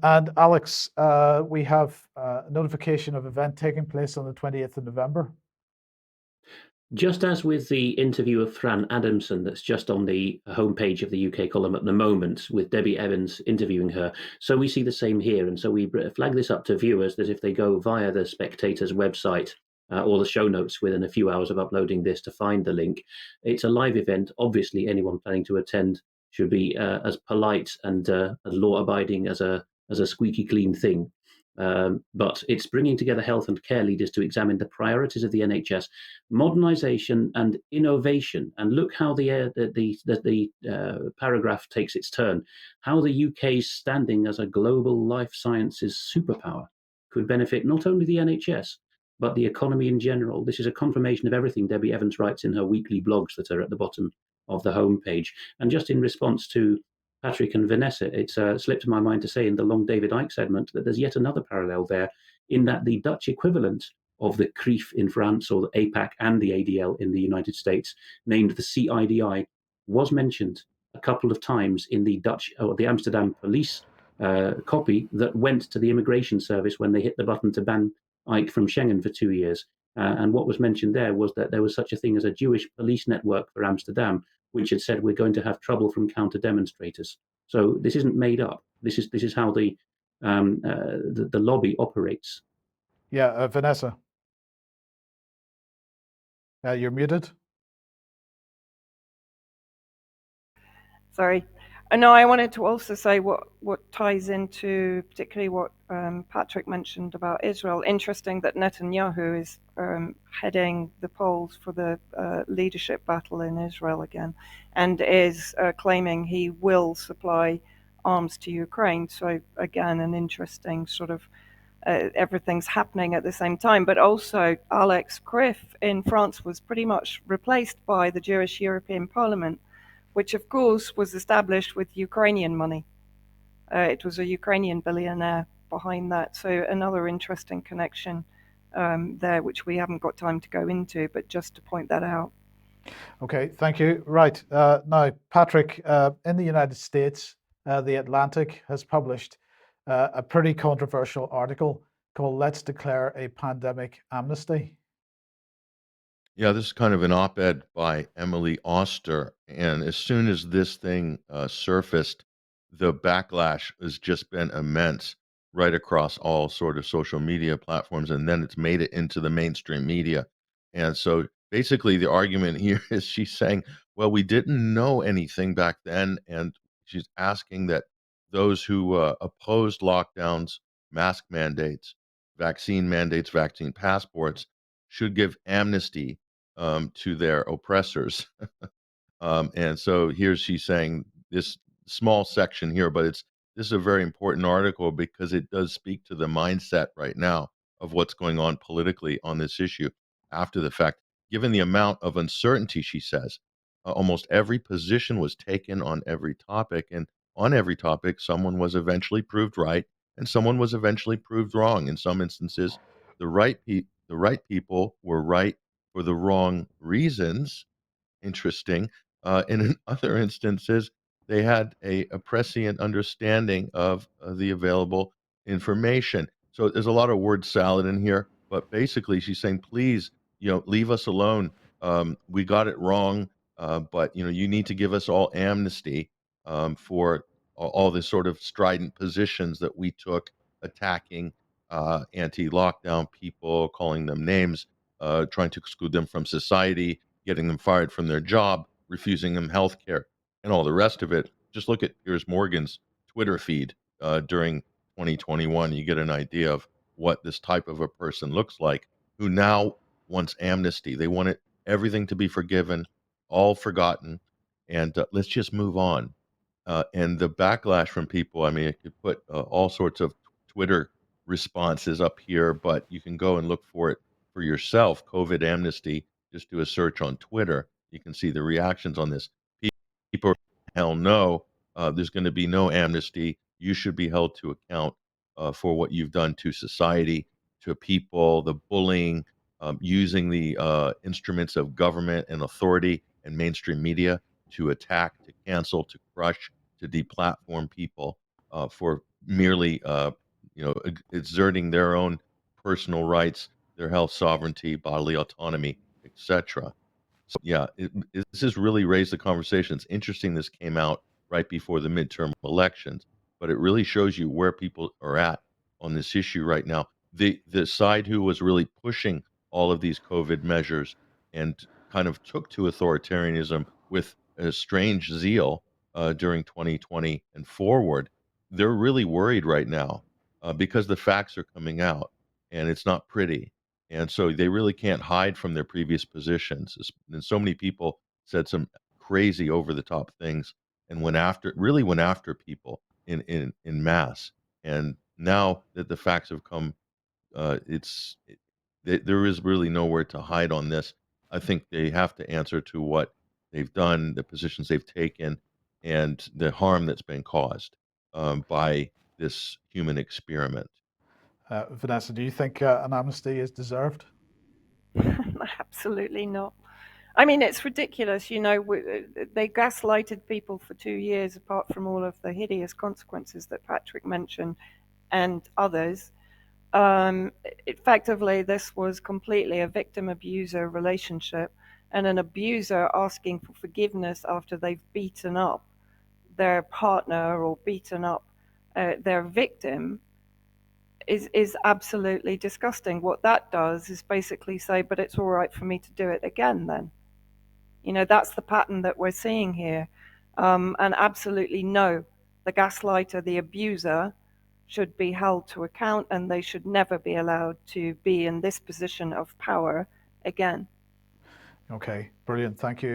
And Alex, we have a notification of event taking place on the 20th of November. Just as with the interview of Fran Adamson that's just on the homepage of the UK column at the moment, with Debbie Evans interviewing her, so we see the same here. And so we flag this up to viewers that if they go via the Spectator's website or the show notes within a few hours of uploading this to find the link, it's a live event. Obviously, anyone planning to attend should be as polite and as law-abiding as a squeaky clean thing. But it's bringing together health and care leaders to examine the priorities of the NHS, modernisation and innovation. And look how the paragraph takes its turn. How the UK's standing as a global life sciences superpower could benefit not only the NHS, but the economy in general. This is a confirmation of everything Debbie Evans writes in her weekly blogs that are at the bottom of the homepage. And just in response to Patrick and Vanessa, it's slipped my mind to say in the long David Icke segment that there's yet another parallel there, in that the Dutch equivalent of the CRIF in France or the APAC and the ADL in the United States, named the CIDI, was mentioned a couple of times in the Dutch or the Amsterdam police copy that went to the immigration service when they hit the button to ban Icke from Schengen for 2 years. And what was mentioned there was that there was such a thing as a Jewish police network for Amsterdam, which had said we're going to have trouble from counter demonstrators. So this isn't made up. This is how the lobby operates. Yeah, Vanessa. You're muted. Sorry. No, I wanted to also say what ties into particularly what Patrick mentioned about Israel. Interesting that Netanyahu is heading the polls for the leadership battle in Israel again, and is claiming he will supply arms to Ukraine. So again, an interesting sort of everything's happening at the same time. But also, Alex CRIF in France was pretty much replaced by the Jewish European Parliament, which of course was established with Ukrainian money. It was a Ukrainian billionaire behind that. So another interesting connection there, which we haven't got time to go into, but just to point that out. Okay, thank you. Right, now, Patrick, in the United States, The Atlantic has published a pretty controversial article called "Let's Declare a Pandemic Amnesty." Yeah, this is kind of an op-ed by Emily Oster, and as soon as this thing surfaced, the backlash has just been immense right across all sort of social media platforms, and then it's made it into the mainstream media. And so basically the argument here is she's saying, well, we didn't know anything back then, and she's asking that those who opposed lockdowns, mask mandates, vaccine passports, should give amnesty to their oppressors. And so here she's saying this small section here, but this is a very important article because it does speak to the mindset right now of what's going on politically on this issue after the fact. Given the amount of uncertainty, she says, almost every position was taken on every topic, and on every topic, someone was eventually proved right and someone was eventually proved wrong. In some instances, the right people were right for the wrong reasons. Interesting. And in other instances, they had a prescient understanding of the available information. So there's a lot of word salad in here, but basically she's saying, please, leave us alone. We got it wrong, but you need to give us all amnesty for all the sort of strident positions that we took, attacking anti-lockdown people, calling them names, trying to exclude them from society, getting them fired from their job, refusing them health care, and all the rest of it. Just look at Piers Morgan's Twitter feed during 2021. You get an idea of what this type of a person looks like, who now wants amnesty. They want everything to be forgiven, all forgotten, and let's just move on. And the backlash from people, I mean, I could put all sorts of Twitter responses up here, but you can go and look for it for yourself. COVID amnesty, just do a search on Twitter. You can see the reactions on this. People, hell no, there's going to be no amnesty. You should be held to account for what you've done to society, to people, the bullying, using the instruments of government and authority and mainstream media to attack, to cancel, to crush, to deplatform people for merely exerting their own personal rights, their health sovereignty, bodily autonomy, etc. So yeah, this has really raised the conversation. It's interesting this came out right before the midterm elections, but it really shows you where people are at on this issue right now. The side who was really pushing all of these COVID measures and kind of took to authoritarianism with a strange zeal during 2020 and forward, they're really worried right now because the facts are coming out and it's not pretty, and so they really can't hide from their previous positions. And so many people said some crazy over the top things and went after people in mass. And now that the facts have come, there is really nowhere to hide on this. I think they have to answer to what they've done, the positions they've taken, and the harm that's been caused by this human experiment. Vanessa, do you think an amnesty is deserved? Absolutely not. I mean, it's ridiculous. They gaslighted people for 2 years, apart from all of the hideous consequences that Patrick mentioned and others. Effectively, this was completely a victim-abuser relationship, and an abuser asking for forgiveness after they've beaten up their partner or beaten up their victim is absolutely disgusting. What that does is basically say, but it's all right for me to do it again then. That's the pattern that we're seeing here. And absolutely no, the gaslighter, the abuser, should be held to account, and they should never be allowed to be in this position of power again. Okay, brilliant. Thank you.